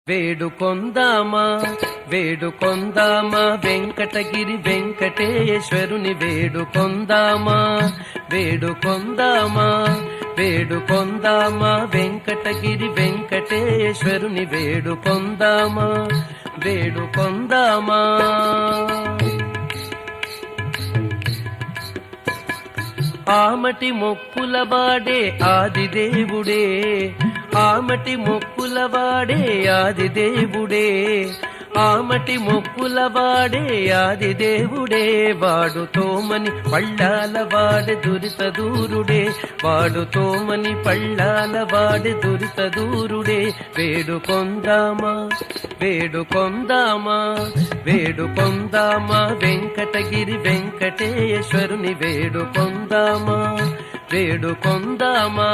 వేడుకొందామా వేడుకొందామా వెంకటగిరి వెంకటేశ్వరుని వేడుకొందామా వేడుకొందామా వేడుకొందామా వెంకటగిరి వెంకటేశ్వరుని వేడుకొందామా వేడుకొందామా. ఆమటి మొక్కుల వాడే ఆదిదేవుడే ఆమటి మొక్కుల వాడే ఆదిదేవుడే ఆమటి మొక్కుల వాడే ఆదిదేవుడే వాడుతోమని పళ్ళాల వాడే దురిత దూరుడే వాడుతోమని పళ్ళాల వాడే దురిత దూరుడే వేడుకొందామా వేడుకొందామా వేడుకొందామా వెంకటగిరి వెంకటేశ్వరుని వేడుకొందామా వేడుకొందామా.